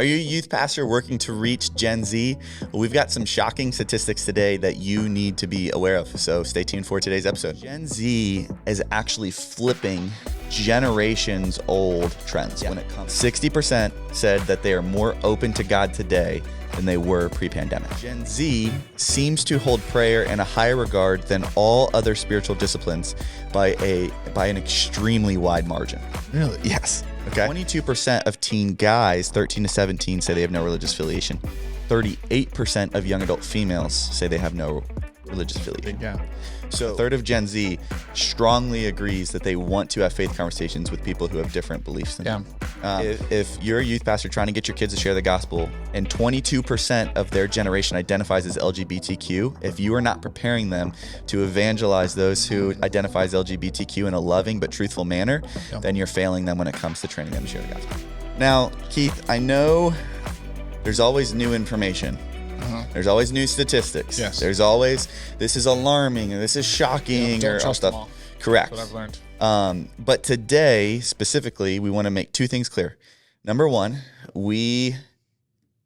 Are you a youth pastor working to reach Gen Z? Well, we've got some shocking statistics today that you need to be aware of, so stay tuned for today's episode. Gen Z is actually flipping generations old trends when it comes. 60% said that they are more open to God today than they were pre-pandemic. Gen Z seems to hold prayer in a higher regard than all other spiritual disciplines by an extremely wide margin. Really? Yes. Okay. 22% of teen guys, 13 to 17, say they have no religious affiliation. 38% of young adult females say they have no religious affiliation. Yeah. So a third of Gen Z strongly agrees that they want to have faith conversations with people who have different beliefs than them. If you're a youth pastor trying to get your kids to share the gospel, and 22% of their generation identifies as LGBTQ, if you are not preparing them to evangelize those who identify as LGBTQ in a loving but truthful manner, then you're failing them when it comes to training them to share the gospel. Now, Keith, I know there's always new information. There's always new statistics. Yes. There's always, this is alarming, or this is shocking, don't or trust stuff. them all. Correct. That's what I've learned. But today, specifically, we want to make two things clear. Number one, we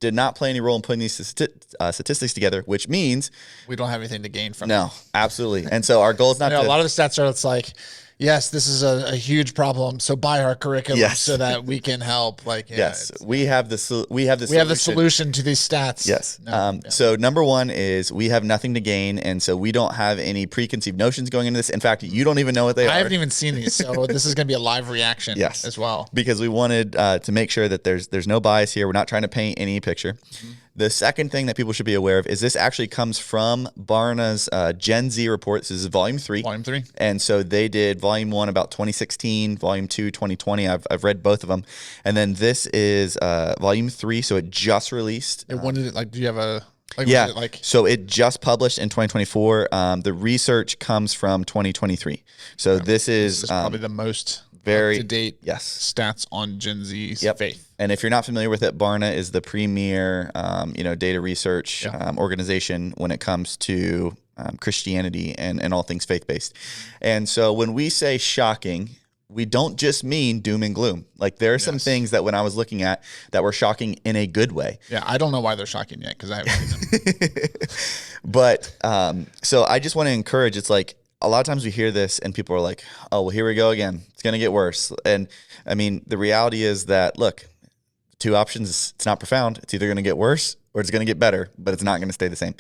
did not play any role in putting these statistics together, which means We don't have anything to gain from it. no, absolutely. And so our goal is not A to. lot of the stats are, it's like, yes, this is a huge problem, so buy our curriculum Yes. so that we can help. Yes, we have the solution. We have the solution to these stats. Yes. No, So number one is we have nothing to gain, and so we don't have any preconceived notions going into this. In fact, you don't even know what they are. I haven't even seen these, so this is going to be a live reaction Yes. as well. Because we wanted to make sure that there's no bias here. We're not trying to paint any picture. Mm-hmm. The second thing that people should be aware of is this actually comes from Barna's Gen Z report. This is volume 3. Volume 3. And so they did volume 1 about 2016, volume 2, 2020. I've read both of them. And then this is volume 3, so it just released. When did it, like, do you have a... Like, Yeah, was it like, so it just published in 2024. The research comes from 2023. So this is probably the most very up-to-date yes. stats on Gen Z's faith. And if you're not familiar with it, Barna is the premier, data research organization when it comes to Christianity and all things faith-based. And so when we say shocking, we don't just mean doom and gloom. Like there are some things that when I was looking at that were shocking in a good way. Yeah, I don't know why they're shocking yet because I haven't seen them. But so I just want to encourage, it's like, a lot of times we hear this and people are like, oh, well, here we go again. It's going to get worse. And I mean, the reality is that, look, two options, it's not profound. It's either going to get worse or it's going to get better, but it's not going to stay the same.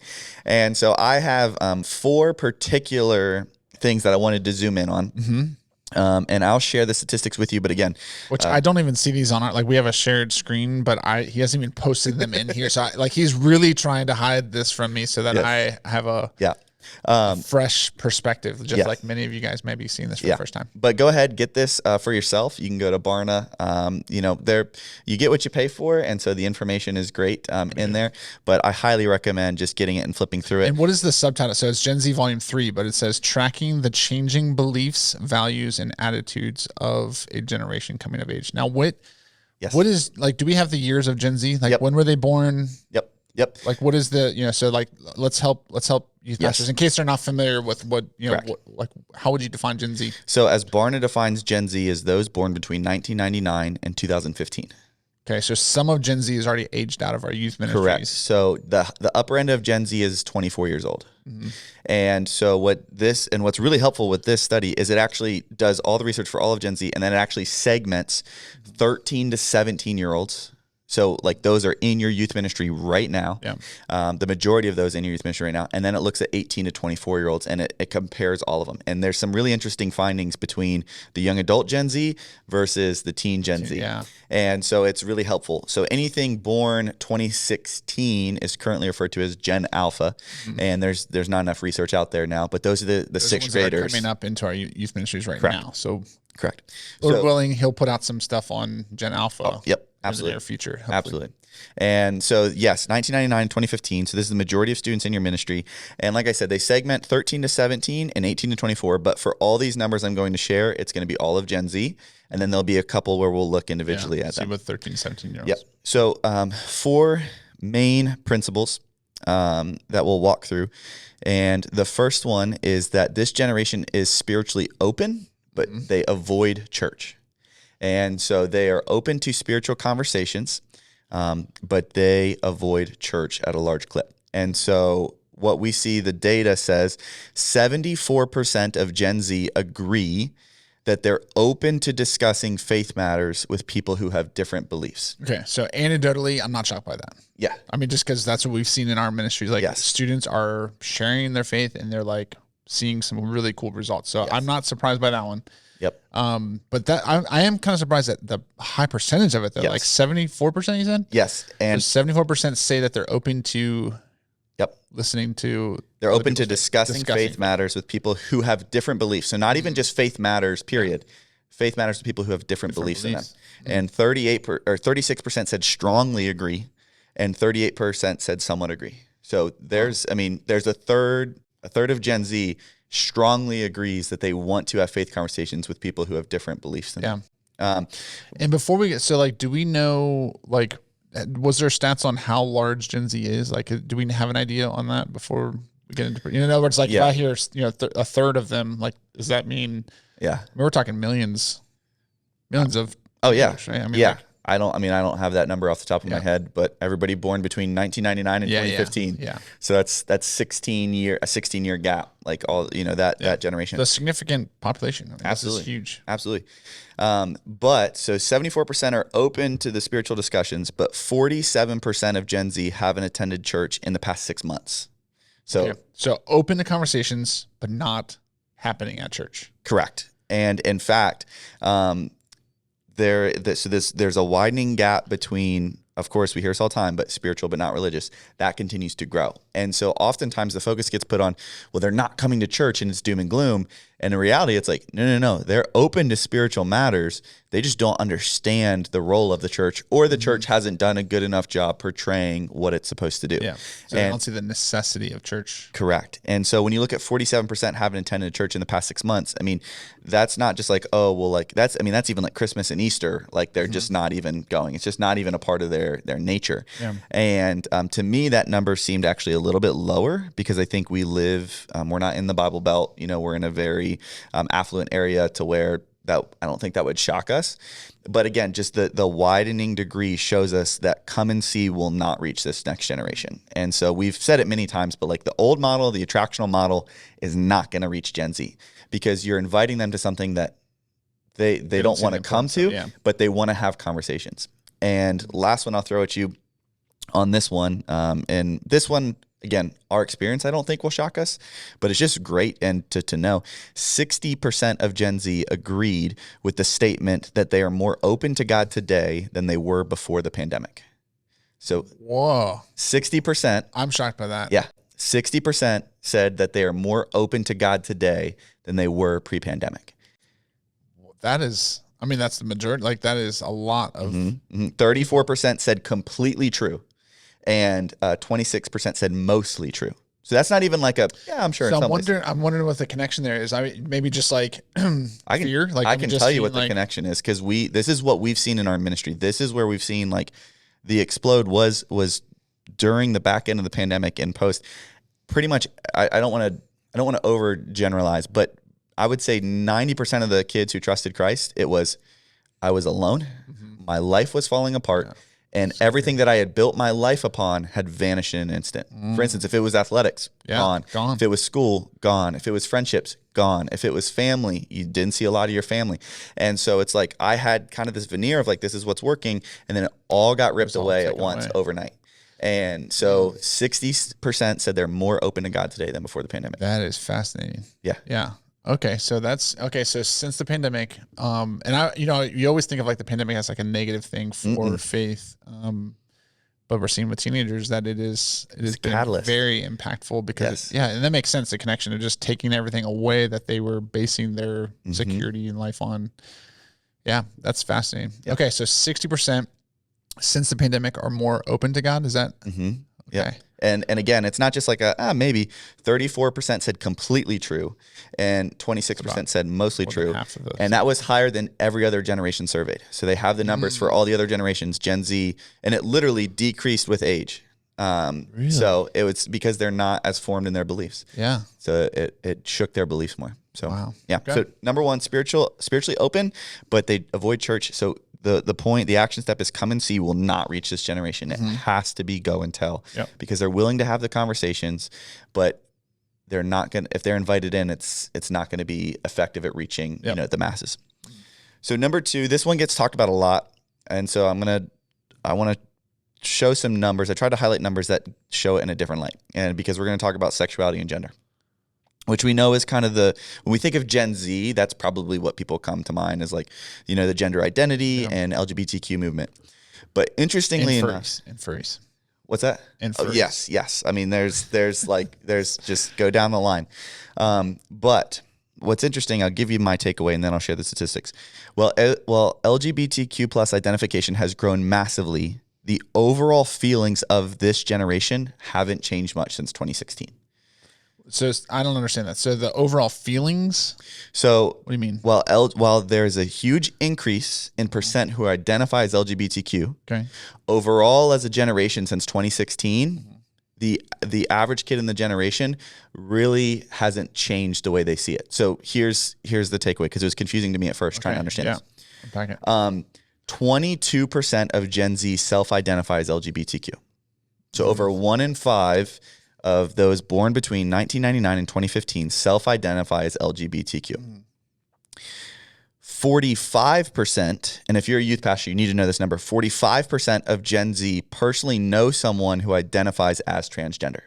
And so I have 4 particular things that I wanted to zoom in on. Mm-hmm. And I'll share the statistics with you. But again, which I don't even see these on our, like we have a shared screen, but he hasn't even posted them in here. So he's really trying to hide this from me so that I have a fresh perspective, just like many of you guys may be seeing this for the first time. But go ahead, get this for yourself. You can go to Barna. There you get what you pay for, and so the information is great in there. But I highly recommend just getting it and flipping through it. And what is the subtitle? So it's Gen Z Volume 3, but it says tracking the changing beliefs, values, and attitudes of a generation coming of age. Now, what is, like, do we have the years of Gen Z? Like, when were they born? Yep. Like, what is the, so like, let's help youth pastors in case they're not familiar with what, how would you define Gen Z? So as Barna defines Gen Z as those born between 1999 and 2015. Okay. So some of Gen Z is already aged out of our youth ministries. Correct. So the upper end of Gen Z is 24 years old. Mm-hmm. And so what's really helpful with this study is it actually does all the research for all of Gen Z, and then it actually segments 13 to 17 year olds. So like those are in your youth ministry right now. Yeah. The majority of those in your youth ministry right now. And then it looks at 18 to 24 year olds and it compares all of them. And there's some really interesting findings between the young adult Gen Z versus the teen Gen Z. Yeah. And so it's really helpful. So anything born 2016 is currently referred to as Gen Alpha. Mm-hmm. And there's not enough research out there now, but those are the sixth graders coming up into our youth ministries right now. So correct. Lord willing, he'll put out some stuff on Gen Alpha. Oh, yep. Absolutely. In the near future. Hopefully. Absolutely. And so, yes, 1999, 2015. So this is the majority of students in your ministry. And like I said, they segment 13 to 17 and 18 to 24. But for all these numbers I'm going to share, it's going to be all of Gen Z. And then there'll be a couple where we'll look individually at them. With 13, 17 year olds. Yep. So 4 main principles that we'll walk through. And the first one is that this generation is spiritually open, but they avoid church. And so they are open to spiritual conversations. but they avoid church at a large clip. And so what we see, the data says 74% of Gen Z agree that they're open to discussing faith matters with people who have different beliefs. Okay, so anecdotally, I'm not shocked by that. Yeah. I mean, just because that's what we've seen in our ministries. Like, students are sharing their faith, and they're, like, seeing some really cool results. So I'm not surprised by that one. Yep. But that I am kind of surprised at the high percentage of it, though. Like 74%, you said? Yes. And so 74% say that they're open to listening to. They're open to discussing faith matters with people who have different beliefs. So not even just faith matters, period. Faith matters to people who have different beliefs in them. And 36% said strongly agree, and 38% said somewhat agree. So there's a third of Gen Z strongly agrees that they want to have faith conversations with people who have different beliefs than them. And before we get, so, like, do we know, like, was there stats on how large Gen Z is? Like, do we have an idea on that before we get into, in other words, like, if I hear, a third of them, like, does that mean, we're talking millions of. Oh yeah. Right? I mean, like, I don't have that number off the top of my head, but everybody born between 1999 and 2015. Yeah. So that's a 16-year gap, like all, that generation. The significant population. I mean, absolutely. This is huge. Absolutely. But so 74% are open to the spiritual discussions, but 47% of Gen Z haven't attended church in the past 6 months. So, so open to conversations, but not happening at church. Correct. And in fact, there's a widening gap between, of course, we hear this all the time, but spiritual but not religious, that continues to grow. And so oftentimes the focus gets put on, well, they're not coming to church and it's doom and gloom. And in reality, it's like, no. They're open to spiritual matters. They just don't understand the role of the church, or the church hasn't done a good enough job portraying what it's supposed to do. Yeah. So they don't see the necessity of church. Correct. And so when you look at 47% haven't attended church in the past 6 months, I mean, that's not just like, oh, well, like that's even like Christmas and Easter. Like they're just not even going. It's just not even a part of their nature. Yeah. And to me, that number seemed actually a little bit lower, because I think we live, we're not in the Bible Belt. We're in a very affluent area to where that I don't think that would shock us. But again, just the widening degree shows us that come and see will not reach this next generation. And so we've said it many times, but like the old model, the attractional model, is not going to reach Gen Z, because you're inviting them to something that they don't want to come to, but they want to have conversations. And last one I'll throw at you on this one, and this one, again, our experience, I don't think will shock us, but it's just great and to know 60% of Gen Z agreed with the statement that they are more open to God today than they were before the pandemic. So, whoa, 60%. I'm shocked by that. Yeah. 60% said that they are more open to God today than they were pre-pandemic. That is, that's the majority. Like, that is a lot of. 34% said completely true. And 26% said mostly true. So that's not even like I'm sure. So I'm wondering what the connection there is. maybe just like fear. Like I can tell you what the connection is, because this is what we've seen in our ministry. This is where we've seen like the explode was during the back end of the pandemic and post. Pretty much, I don't want to overgeneralize, but I would say 90% of the kids who trusted Christ, I was alone. My life was falling apart. Yeah. And everything that I had built my life upon had vanished in an instant. For instance, if it was athletics, gone. If it was school, gone. If it was friendships, gone. If it was family, you didn't see a lot of your family. And so it's like I had kind of this veneer of like, this is what's working. And then it all got ripped away at once overnight. And so 60% said they're more open to God today than before the pandemic. That is fascinating. Yeah. Yeah. Okay, so so since the pandemic, and you always think of like the pandemic as like a negative thing for faith, but we're seeing with teenagers that it is been very impactful, because and that makes sense, the connection of just taking everything away that they were basing their security in life on. Yeah, that's fascinating. Yep. Okay, so 60% since the pandemic are more open to God. Is that? Okay. Yeah. And again, it's not just like maybe. 34% said completely true, and 26% said mostly true. And that was higher than every other generation surveyed. So they have the numbers for all the other generations, Gen Z, and it literally decreased with age. Really? So it was because they're not as formed in their beliefs. Yeah. So it shook their beliefs more. So wow. Yeah. Okay. So number one, spiritually open, but they avoid church. So the point, the action step is come and see will not reach this generation. It has to be go and tell, because they're willing to have the conversations, but they're not going to, if they're invited in, it's not going to be effective at reaching, the masses. So number 2, this one gets talked about a lot. And so I want to show some numbers. I tried to highlight numbers that show it in a different light. And because we're going to talk about sexuality and gender, which we know is kind of when we think of Gen Z, that's probably what people come to mind is like, the gender identity and LGBTQ movement. But interestingly enough, and furries. What's that? And furries. Oh, yes. I mean, there's just go down the line. But what's interesting, I'll give you my takeaway and then I'll share the statistics. Well, LGBTQ plus identification has grown massively. The overall feelings of this generation haven't changed much since 2016. So I don't understand that. So the overall feelings. So what do you mean? Well, while there's a huge increase in percent who identify as LGBTQ, overall as a generation since 2016, the average kid in the generation really hasn't changed the way they see it. So here's the takeaway, because it was confusing to me at first trying to understand this. Unpack it. 22% of Gen Z self-identify as LGBTQ. So over 1 in 5 of those born between 1999 and 2015 self-identify as LGBTQ. 45%, and if you're a youth pastor, you need to know this number, 45% of Gen Z personally know someone who identifies as transgender.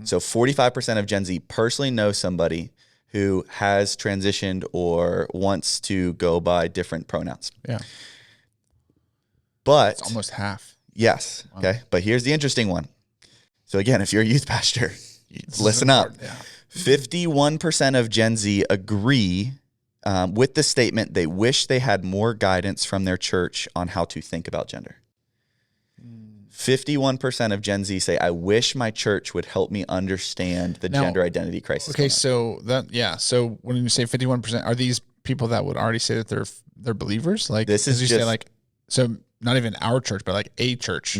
So 45% of Gen Z personally know somebody who has transitioned or wants to go by different pronouns. Yeah. But it's almost half. Yes. Wow. Okay. But here's the interesting one. So again, if you're a youth pastor, listen up. 51% of Gen Z agree with the statement they wish they had more guidance from their church on how to think about gender. 51% of Gen Z say, I wish my church would help me understand the gender identity crisis. Okay, so so when you say 51%, are these people that would already say that they're believers? Like this is just, say like, so not even our church, but like a church.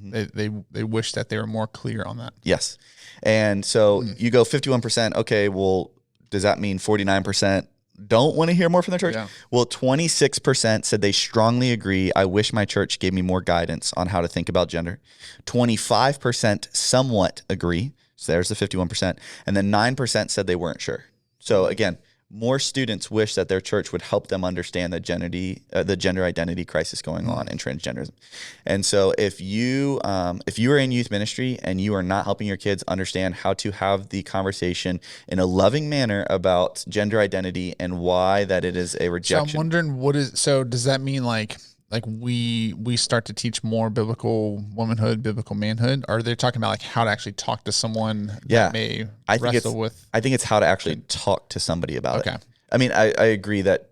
They wish that they were more clear on that. Yes. And so you go 51%. Okay, well, does that mean 49% don't want to hear more from their church? Yeah. Well, 26% said they strongly agree. I wish my church gave me more guidance on how to think about gender. 25% somewhat agree. So there's the 51%. And then 9% said they weren't sure. So again, more students wish that their church would help them understand the gender identity crisis going on in transgenderism. And so if you are in youth ministry and you are not helping your kids understand how to have the conversation in a loving manner about gender identity and why that it is a rejection. So I'm wondering does that mean like we start to teach more biblical womanhood, biblical manhood? Or are they talking about like how to actually talk to someone that may wrestle with? I think it's how to actually talk to somebody about it. I mean, I agree that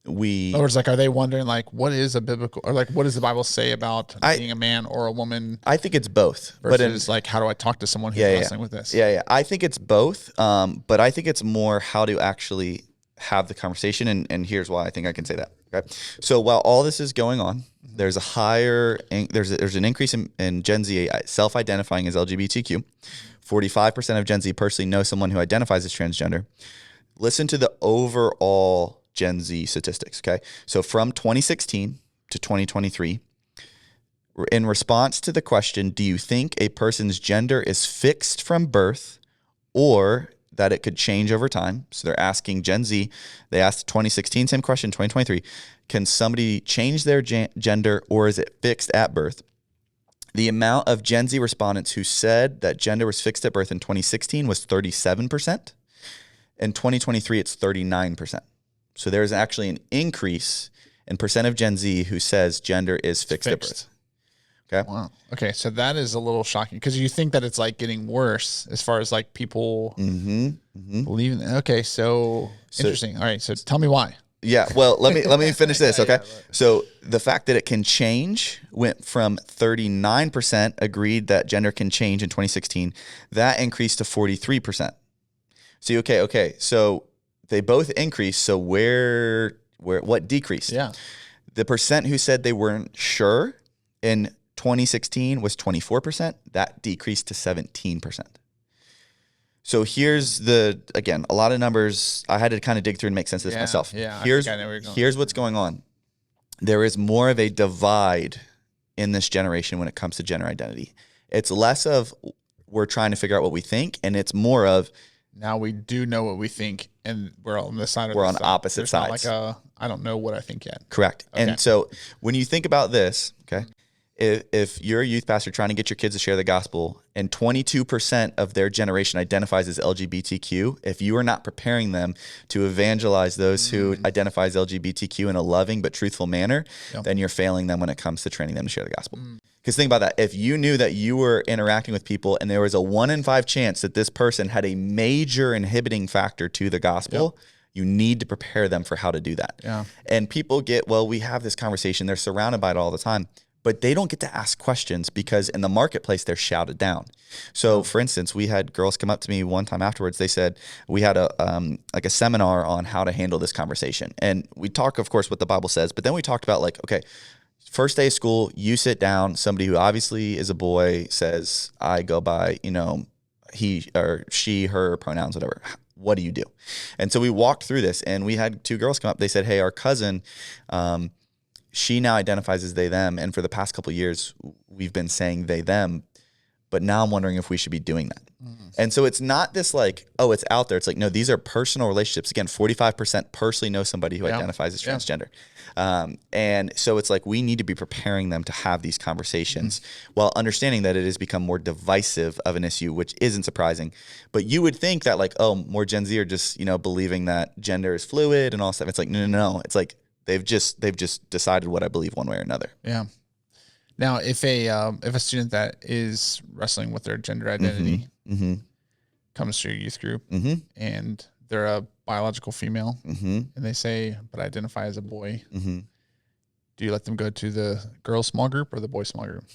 or it's like, are they wondering like, what is a biblical, or like, what does the Bible say about being a man or a woman? I think it's both. Versus like, how do I talk to someone who's wrestling with this? Yeah. I think it's both. But I think it's more how to actually have the conversation. And here's why I think I can say that. Okay. So while all this is going on, there's an increase in Gen Z self-identifying as LGBTQ. 45% of Gen Z personally know someone who identifies as transgender. Listen to the overall Gen Z statistics. Okay. So from 2016 to 2023, in response to the question, do you think a person's gender is fixed from birth or that it could change over time? So they're asking Gen Z, they asked 2016, same question, 2023, can somebody change their gender or is it fixed at birth? The amount of Gen Z respondents who said that gender was fixed at birth in 2016 was 37%. In 2023, it's 39%. So there's actually an increase in percent of Gen Z who says gender is fixed at birth. Okay. Wow. Okay. So that is a little shocking because you think that it's like getting worse as far as like people believing. Okay. So interesting. All right. So tell me why. Yeah. Well, let me finish this. Okay. So the fact that it can change went from 39% agreed that gender can change in 2016. That increased to 43%. See, okay. So they both increased. So what decreased? Yeah. The percent who said they weren't sure in 2016 was 24%. That decreased to 17%. So here's again, a lot of numbers. I had to kind of dig through and make sense of this myself. Yeah. Here's what's going on. there is more of a divide in this generation when it comes to gender identity. It's less of we're trying to figure out what we think, and it's more of now we do know what we think, and we're on the side of we're on opposite sides. Not like I don't know what I think yet. Correct. Okay. And so when you think about this, okay, if you're a youth pastor trying to get your kids to share the gospel and 22% of their generation identifies as LGBTQ, if you are not preparing them to evangelize those who identify as LGBTQ in a loving but truthful manner, then you're failing them when it comes to training them to share the gospel. Because think about that. If you knew that you were interacting with people and there was a 1 in 5 chance that this person had a major inhibiting factor to the gospel, you need to prepare them for how to do that. Yeah. And people get, well, we have this conversation. They're surrounded by it all the time, but they don't get to ask questions because in the marketplace, they're shouted down. So for instance, we had girls come up to me one time afterwards. They said, we had a seminar on how to handle this conversation. And we talk, of course, what the Bible says, but then we talked about like, okay, first day of school, you sit down, somebody who obviously is a boy says, I go by, he or she, her pronouns, whatever. What do you do? And so we walked through this and we had 2 girls come up. They said, hey, our cousin, she now identifies as they, them. And for the past couple of years, we've been saying they, them. But now I'm wondering if we should be doing that. And so it's not this like, oh, it's out there. It's like, no, these are personal relationships. Again, 45% personally know somebody who identifies as transgender. And so it's like we need to be preparing them to have these conversations while understanding that it has become more divisive of an issue, which isn't surprising. But you would think that like, oh, more Gen Z are just, believing that gender is fluid and all stuff. It's like, no. It's like they've just decided what I believe one way or another. Yeah. Now, if a student that is wrestling with their gender identity comes to your youth group and they're a biological female and they say, but I identify as a boy, do you let them go to the girl small group or the boy small group?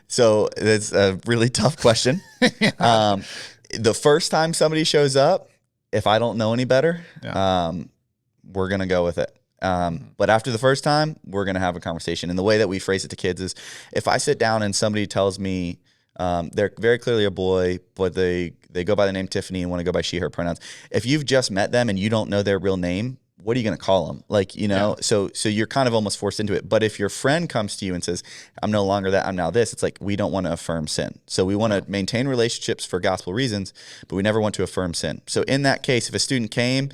So that's a really tough question. The first time somebody shows up, if I don't know any better, we're going to go with it. But after the first time, we're going to have a conversation. And the way that we phrase it to kids is if I sit down and somebody tells me they're very clearly a boy, but they go by the name Tiffany and want to go by she, her pronouns. If you've just met them and you don't know their real name, what are you going to call them? Like, so you're kind of almost forced into it. But if your friend comes to you and says, I'm no longer that, I'm now this, it's like, we don't want to affirm sin. So we want to maintain relationships for gospel reasons, but we never want to affirm sin. So in that case, if a student came,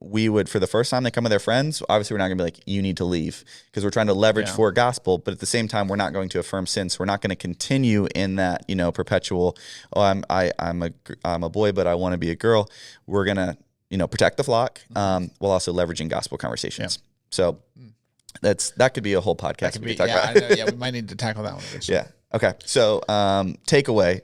we would, for the first time they come with their friends, obviously we're not going to be like, you need to leave because we're trying to leverage for gospel, but at the same time, we're not going to affirm sin. So we're not going to continue in that, perpetual, oh, I'm a boy, but I want to be a girl. We're going to, protect the flock, while also leveraging gospel conversations. So that could be a whole podcast. We might need to tackle that one eventually. Yeah. Okay. So, takeaway,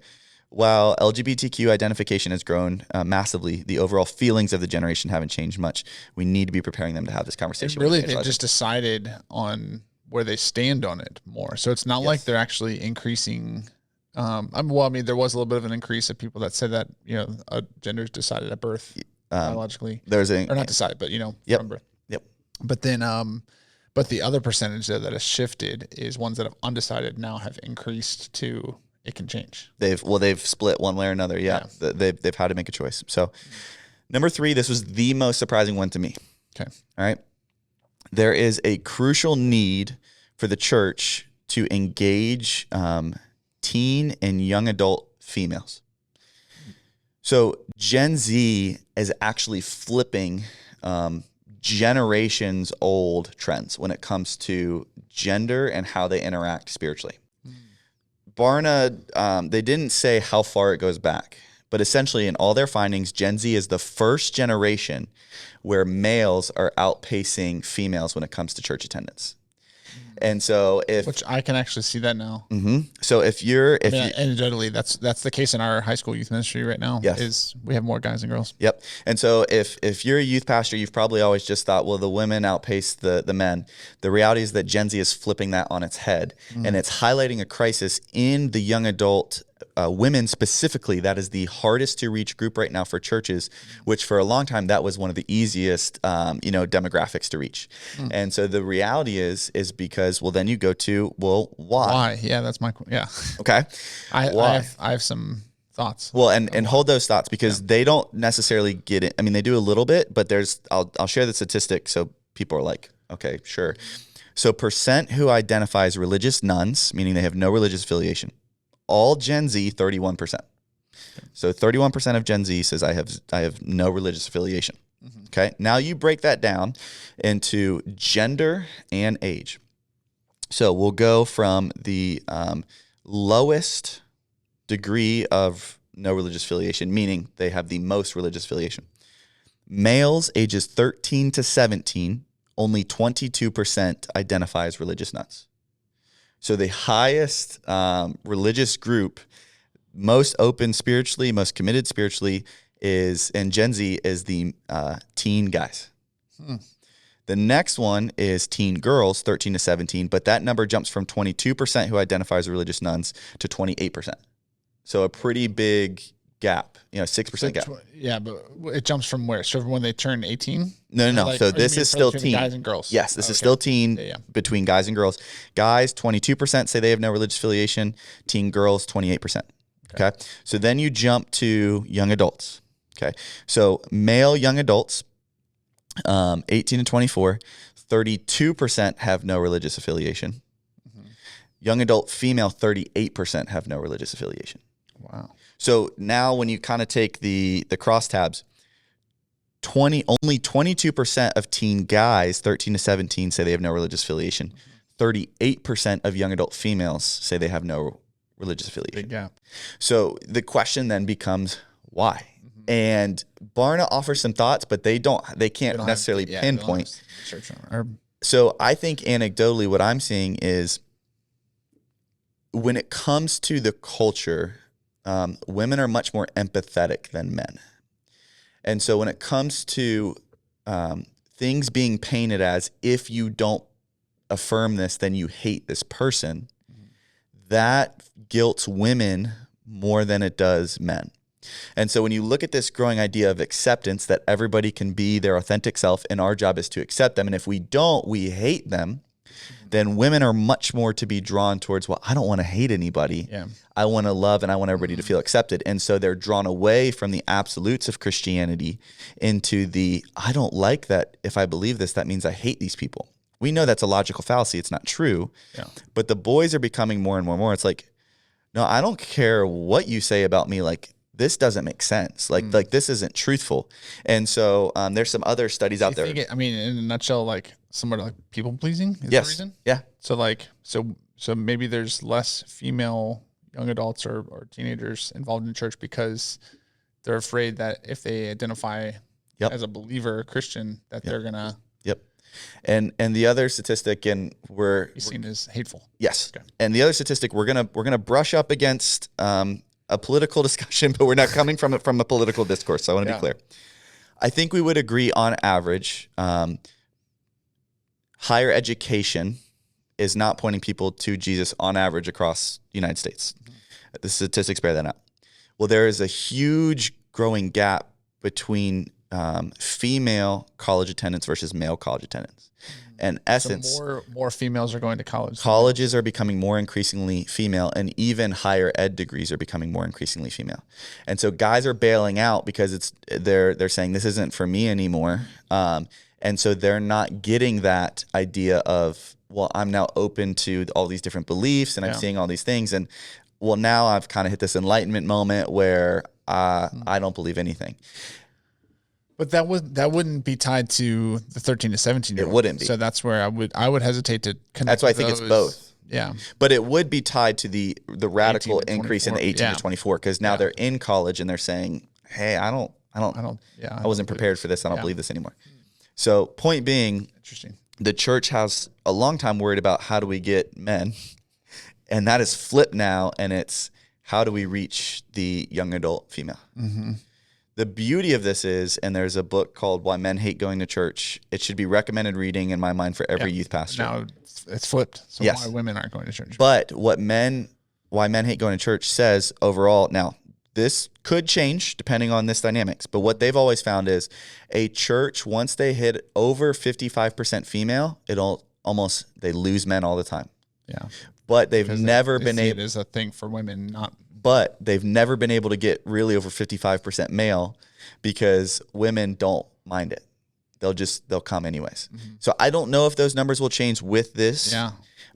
while LGBTQ identification has grown massively, the overall feelings of the generation haven't changed much. We need to be preparing them to have this conversation. They've just decided on where they stand on it more. So it's not like they're actually increasing. There was a little bit of an increase of people that said that, gender is decided at birth. Biologically, not decided, but from birth. But then, but the other percentage that has shifted is ones that have undecided now have increased to it can change. They've split one way or another. Yeah. They've had to make a choice. So, number 3, this was the most surprising one to me. Okay. All right. There is a crucial need for the church to engage teen and young adult females. So Gen Z is actually flipping generations old trends when it comes to gender and how they interact spiritually. Barna, they didn't say how far it goes back, but essentially in all their findings, Gen Z is the first generation where males are outpacing females when it comes to church attendance. And so which I can actually see that now. So anecdotally, that's the case in our high school youth ministry right now. Yes. Is we have more guys than girls. Yep. And so if you're a youth pastor, you've probably always just thought, well, the women outpace the men. The reality is that Gen Z is flipping that on its head, and it's highlighting a crisis in the young adult women specifically. That is the hardest to reach group right now for churches, which for a long time, that was one of the easiest, demographics to reach. And so the reality is because, well, then you go to, well, why? Why? Yeah, that's my, yeah. Okay. I have some thoughts. Well, and hold those thoughts because they don't necessarily get it. I mean, they do a little bit, but I'll share the statistic. So people are like, Okay, sure. So percent who identify as religious nuns, meaning they have no religious affiliation. All Gen Z, 31%. So 31% of Gen Z says I have no religious affiliation. Mm-hmm. Okay. Now you break that down into gender and age. So we'll go from the lowest degree of no religious affiliation, meaning they have the most religious affiliation. Males ages 13 to 17, only 22% identify as religious nuns. So the highest religious group, most open spiritually, most committed spiritually, is in Gen Z is the teen guys. The next one is teen girls, 13 to 17, but that number jumps from 22% who identify as religious nuns to 28%. So a pretty big gap, 6% gap. Yeah, but it jumps from where? So from when they turn 18? No. Like, so this is still teen. Guys and girls. Yes, this is still teen between guys and girls. Guys, 22% say they have no religious affiliation. Teen girls, 28%. Okay. So then you jump to young adults. Okay. So male young adults, 18 to 24, 32% have no religious affiliation. Mm-hmm. Young adult female, 38% have no religious affiliation. Wow. So now when you kind of take the crosstabs, only 22% of teen guys, 13 to 17, say they have no religious affiliation. 38% of young adult females say they have no religious affiliation. Big gap. So the question then becomes why? Mm-hmm. And Barna offers some thoughts, but they can't necessarily pinpoint. So I think anecdotally what I'm seeing is when it comes to the culture, women are much more empathetic than men. And so when it comes to things being painted as if you don't affirm this, then you hate this person, that guilts women more than it does men. And so when you look at this growing idea of acceptance, that everybody can be their authentic self and our job is to accept them, and if we don't, we hate them, then women are much more to be drawn towards, well, I don't want to hate anybody. Yeah. I want to love and I want everybody to feel accepted. And so they're drawn away from the absolutes of Christianity into the, I don't like that. If I believe this, that means I hate these people. We know that's a logical fallacy. It's not true. Yeah. But the boys are becoming more and more and more. It's like, no, I don't care what you say about me. Like, this doesn't make sense. Like this isn't truthful. And so there's some other studies out there. In a nutshell, like somewhat like people pleasing is the reason? Yeah. So maybe there's less female young adults or teenagers involved in church because they're afraid that if they identify as a believer or Christian, that they're going to. Yep. And the other statistic, and we're seen as hateful. Yes. Okay. And the other statistic, we're gonna brush up against a political discussion, but we're not coming from it from a political discourse. So I want to be clear. I think we would agree on average, higher education is not pointing people to Jesus on average across the United States. Mm-hmm. The statistics bear that out. Well, there is a huge growing gap between female college attendance versus male college attendance. In essence, so more females are going to college. Colleges are becoming more increasingly female, and even higher ed degrees are becoming more increasingly female. And so guys are bailing out because they're saying this isn't for me anymore. And so they're not getting that idea of, well, I'm now open to all these different beliefs and I'm seeing all these things. And well, now I've kind of hit this enlightenment moment where I don't believe anything. But that wouldn't be tied to the 13 to 17 year old. It wouldn't be. So that's where I would hesitate to connect. That's why I think it's both. Yeah. But it would be tied to the radical increase in the 18 to 24 because now they're in college and they're saying, hey, I wasn't prepared for this. I don't believe this anymore. So point being, interesting. The church has a long time worried about how do we get men, and that is flipped now, and it's how do we reach the young adult female. Mm-hmm. The beauty of this is, and there's a book called Why Men Hate Going to Church. It should be recommended reading in my mind for every youth pastor. Now it's flipped. So why women aren't going to church. But Why Men Hate Going to Church says overall, now this could change depending on this dynamics, but what they've always found is a church, once they hit over 55% female, they lose men all the time. Yeah. But they've never been able. It is a thing for women, not. But they've never been able to get really over 55% male because women don't mind it. they'll come anyways. So I don't know if those numbers will change with this. Yeah.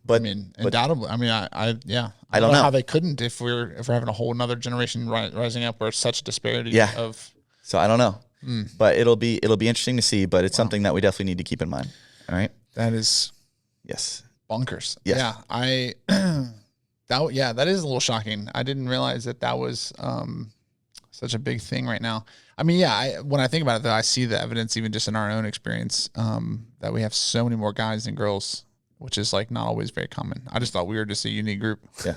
But undoubtedly, I mean, I don't know how they couldn't if we're having a whole another generation rising up where it's such disparity of. So I don't know, but it'll be interesting to see. But it's something that we definitely need to keep in mind. All right, that is bonkers. Yes. Yeah, that is a little shocking. I didn't realize that was such a big thing right now. I mean, when I think about it, though, I see the evidence even just in our own experience that we have so many more guys than girls, which is like not always very common. I just thought we were just a unique group. Yeah.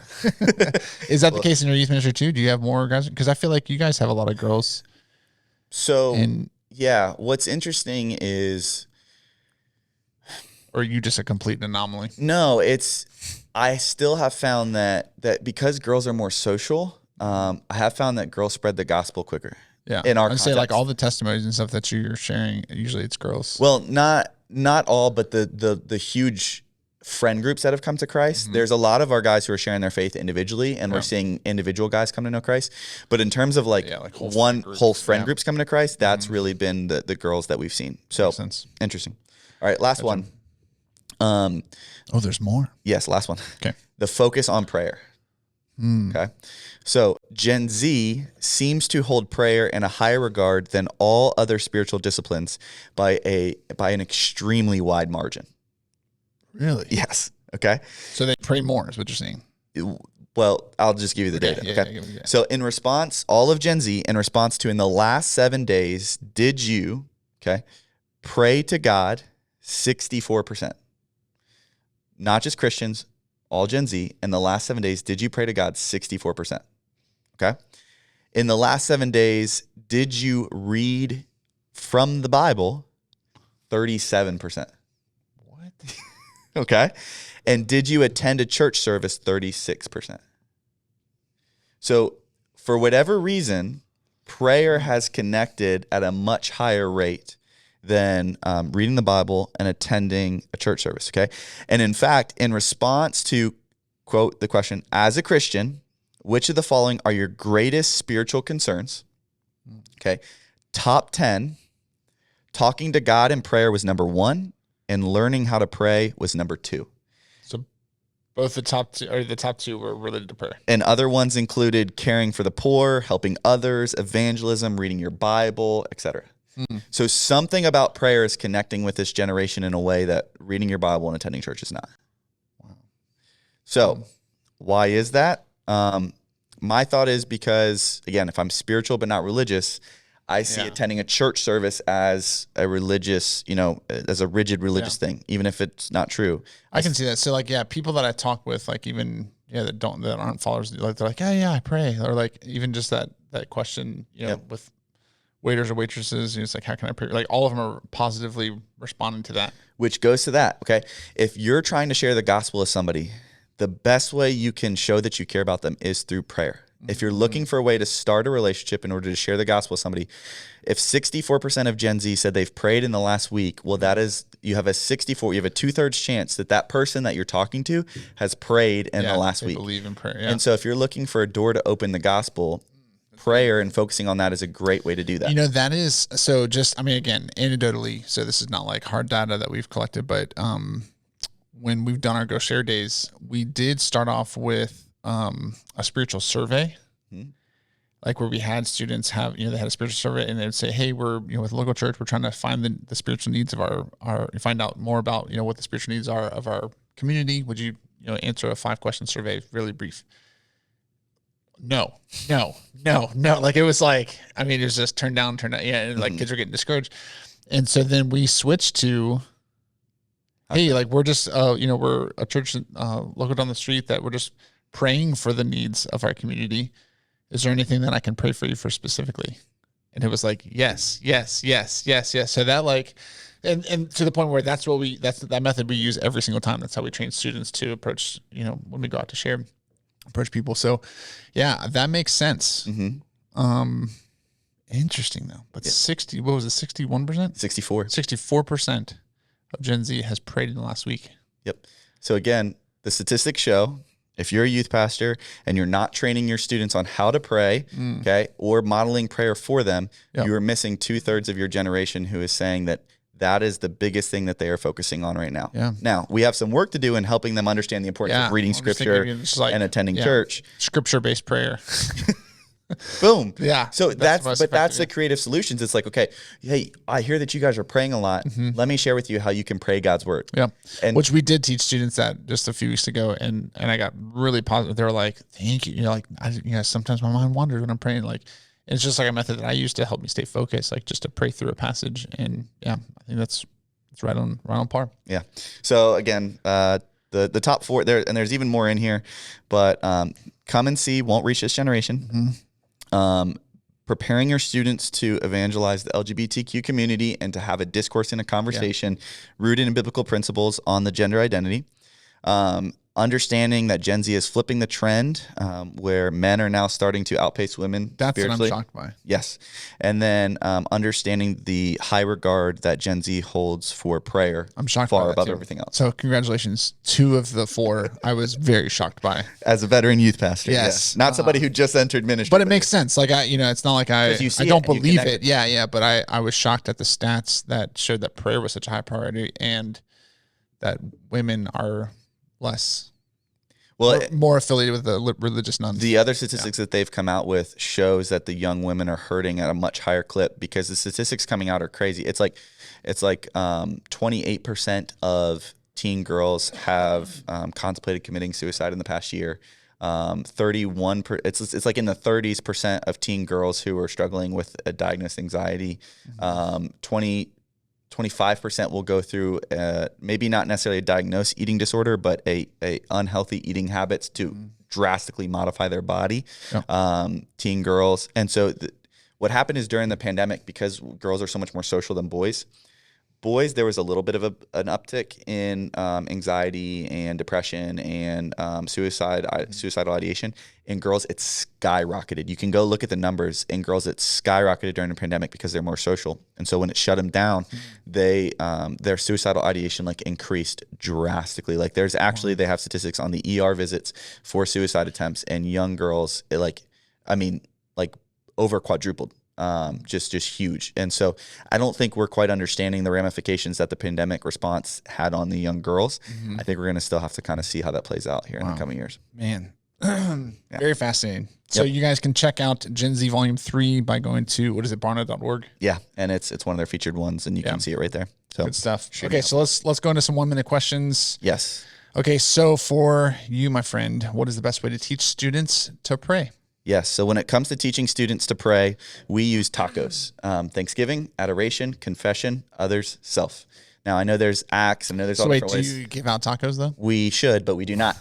Is that the case in your youth ministry too? Do you have more guys? Because I feel like you guys have a lot of girls. So, what's interesting is... Or are you just a complete anomaly? No, I still have found that because girls are more social, I have found that girls spread the gospel quicker. Yeah. In our I'd say like all the testimonies and stuff that you're sharing, usually it's girls. Well, not all, but the huge friend groups that have come to Christ. There's a lot of our guys who are sharing their faith individually, and we're seeing individual guys come to know Christ. But in terms of whole friend groups coming to Christ, that's really been the girls that we've seen. So interesting. All right, last one. There's more. Yes, last one. Okay. The focus on prayer. Okay. So Gen Z seems to hold prayer in a higher regard than all other spiritual disciplines by an extremely wide margin. Really? Yes. Okay. So they pray more is what you're saying. Well, I'll just give you the data. Okay. So in response, all of Gen Z, in response to in the last 7 days, did you, pray to God 64%? Not just Christians, all Gen Z, in the last 7 days, did you pray to God 64%? Okay. In the last 7 days, did you read from the Bible 37%? What? Okay. And did you attend a church service 36%? So for whatever reason, prayer has connected at a much higher rate than reading the Bible and attending a church service, okay? And in fact, in response to, quote, the question, as a Christian, which of the following are your greatest spiritual concerns? Okay. Top 10, talking to God in prayer was number 1, and learning how to pray was number 2. So both the top two were related to prayer. And other ones included caring for the poor, helping others, evangelism, reading your Bible, etc. So something about prayer is connecting with this generation in a way that reading your Bible and attending church is not. Wow. So why is that? My thought is because, again, if I'm spiritual but not religious, I see attending a church service as a religious, as a rigid religious thing, even if it's not true. I can see that. So people that I talk with, like even, that aren't followers, like they're like, I pray. Or like even just that question, with waiters or waitresses, it's like, how can I pray? Like all of them are positively responding to that. Which goes to that, okay? If you're trying to share the gospel with somebody, the best way you can show that you care about them is through prayer. If you're looking for a way to start a relationship in order to share the gospel with somebody, if 64% of Gen Z said they've prayed in the last week, well, you have a 2/3 chance that person that you're talking to has prayed in the last week. Believe in prayer. Yeah. And so if you're looking for a door to open the gospel, prayer and focusing on that is a great way to do that. That is, so just, again, anecdotally, so this is not like hard data that we've collected, but when we've done our Go Share days, we did start off with a spiritual survey, like where we had students have, they had a spiritual survey and they'd say, hey, we're, with a local church, we're trying to find the spiritual needs of our find out more about, what the spiritual needs are of our community. Would you, answer a 5-question survey, really brief? No. Like it was like, it was just turn down. Yeah. And like kids are getting discouraged. And so then we switched to, hey, like we're just, we're a church local down the street that we're just praying for the needs of our community. Is there anything that I can pray for you for specifically? And it was like, yes. So that like, and to the point where that's that method we use every single time. That's how we train students to approach, when we go out to share, approach people. So yeah, that makes sense. Interesting though, but 61%? 64% of Gen Z has prayed in the last week. Yep. So again, the statistics show if you're a youth pastor and you're not training your students on how to pray, or modeling prayer for them, you are missing 2/3 of your generation who is saying that that is the biggest thing that they are focusing on right now. Yeah. Now, we have some work to do in helping them understand the importance of reading scripture and attending church. Scripture-based prayer. Boom. Yeah. So that's the creative solutions. It's like, okay, hey, I hear that you guys are praying a lot. Mm-hmm. Let me share with you how you can pray God's word. Yeah. And which we did teach students that just a few weeks ago, and I got really positive. They were like, thank you. Like, sometimes my mind wanders when I'm praying. Like, it's just like a method that I use to help me stay focused, like just to pray through a passage. And yeah, I think it's right on par. Yeah. So again, the top 4 there, and there's even more in here, but come and see won't reach this generation. Mm-hmm. Preparing your students to evangelize the LGBTQ community and to have a discourse and a conversation rooted in biblical principles on the gender identity. Understanding that Gen Z is flipping the trend, where men are now starting to outpace women. That's what I'm shocked by. Yes. And then understanding the high regard that Gen Z holds for prayer. I'm shocked far by above everything else. So congratulations. 2 of the 4 I was very shocked by. As a veteran youth pastor. Yes. Not somebody who just entered ministry. But it makes sense. Like, it's not like I don't believe it. Yeah. But I was shocked at the stats that showed that prayer was such a high priority and that women are more affiliated with the religious nuns. The other statistics that they've come out with shows that the young women are hurting at a much higher clip because the statistics coming out are crazy. It's like 28% of teen girls have contemplated committing suicide in the past year. 31 it's like in the 30s% of teen girls who are struggling with a diagnosed anxiety. 25% will go through maybe not necessarily a diagnosed eating disorder, but a unhealthy eating habits to drastically modify their body. Teen girls. And so what happened is during the pandemic, because girls are so much more social than boys, there was a little bit of an uptick in anxiety and depression and suicidal ideation. In girls, it's skyrocketed. You can go look at the numbers. In girls, it's skyrocketed during the pandemic because they're more social. And so when it shut them down, their suicidal ideation increased drastically. Like they have statistics on the ER visits for suicide attempts, and young girls, over quadrupled. Just huge. And so I don't think we're quite understanding the ramifications that the pandemic response had on the young girls. Mm-hmm. I think we're going to still have to kind of see how that plays out here in the coming years. Man, very fascinating. So you guys can check out Gen Z Volume 3 by going to, Barna.org? Yeah, and it's one of their featured ones, and you can see it right there. So good stuff. Okay, so let's go into some 1-minute questions. Yes. Okay, so for you, my friend, what is the best way to teach students to pray? Yes. So when it comes to teaching students to pray, we use tacos. Thanksgiving, adoration, confession, others, self. Now, I know there's acts. I know there's all different ways. Do you give out tacos, though? We should, but we do not.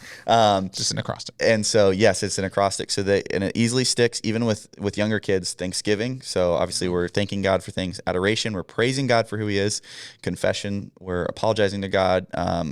Just an acrostic. And so, yes, it's an acrostic. So and it easily sticks, even with younger kids. Thanksgiving. So obviously, we're thanking God for things. Adoration, we're praising God for who He is. Confession, we're apologizing to God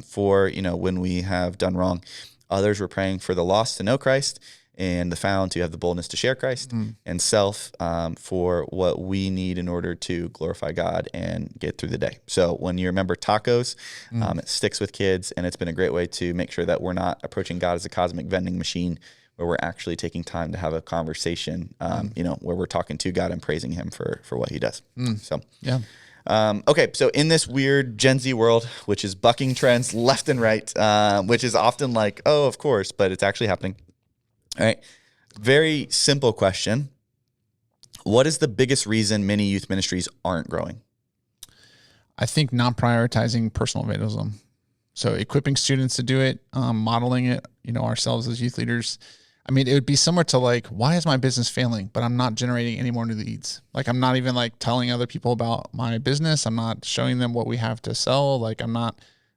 for when we have done wrong. Others, we're praying for the lost to know Christ, and the found to have the boldness to share Christ, and self for what we need in order to glorify God and get through the day. So when you remember tacos, it sticks with kids, and it's been a great way to make sure that we're not approaching God as a cosmic vending machine, where we're actually taking time to have a conversation, where we're talking to God and praising Him for what He does. So yeah. Okay, so in this weird Gen Z world, which is bucking trends left and right, which is often like, oh, of course, but it's actually happening. All right. Very simple question. What is the biggest reason many youth ministries aren't growing? I think not prioritizing personal evangelism. So equipping students to do it, modeling it, ourselves as youth leaders. I mean, it would be similar to why is my business failing, but I'm not generating any more new leads? I'm not even telling other people about my business. I'm not showing them what we have to sell. You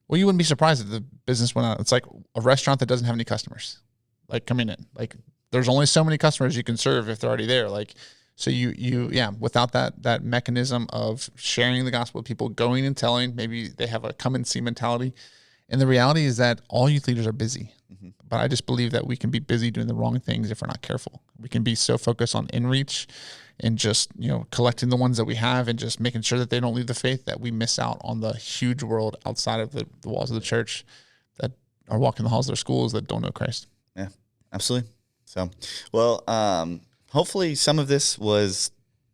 wouldn't be surprised if the business went out. It's like a restaurant that doesn't have any customers. Coming in, there's only so many customers you can serve if they're already there. So without that mechanism of sharing the gospel with people, going and telling, maybe they have a come and see mentality. And the reality is that all youth leaders are busy, but I just believe that we can be busy doing the wrong things if we're not careful. We can be so focused on in-reach and just, collecting the ones that we have and just making sure that they don't leave the faith, that we miss out on the huge world outside of the walls of the church that are walking the halls of their schools that don't know Christ. Yeah, absolutely. So, well, hopefully some of this was,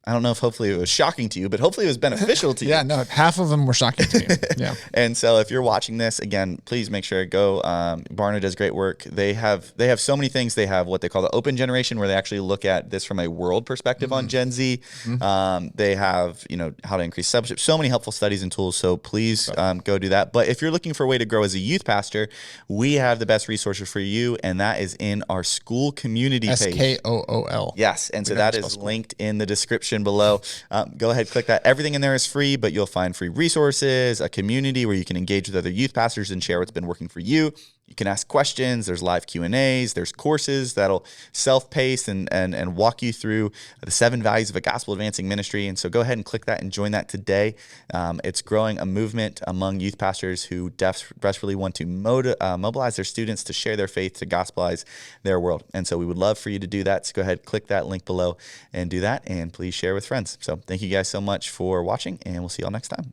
I don't know if hopefully it was shocking to you, but hopefully it was beneficial to you. Yeah, no, half of them were shocking to me. Yeah. And so if you're watching this, again, please make sure to go. Barna does great work. They have so many things. They have what they call the open generation, where they actually look at this from a world perspective on Gen Z. They have, how to increase subject, so many helpful studies and tools. So please go do that. But if you're looking for a way to grow as a youth pastor, we have the best resources for you, and that is in our school community page. SKOOL. Yes, and so that is linked in the description below. Go ahead, click that. Everything in there is free, but you'll find free resources, a community where you can engage with other youth pastors and share what's been working for you. You can ask questions. There's live Q&As. There's courses that'll self-pace and walk you through the 7 values of a gospel advancing ministry. And so go ahead and click that and join that today. It's growing a movement among youth pastors who desperately want to mobilize their students to share their faith, to gospelize their world. And so we would love for you to do that. So go ahead, click that link below and do that. And please share with friends. So thank you guys so much for watching, and we'll see you all next time.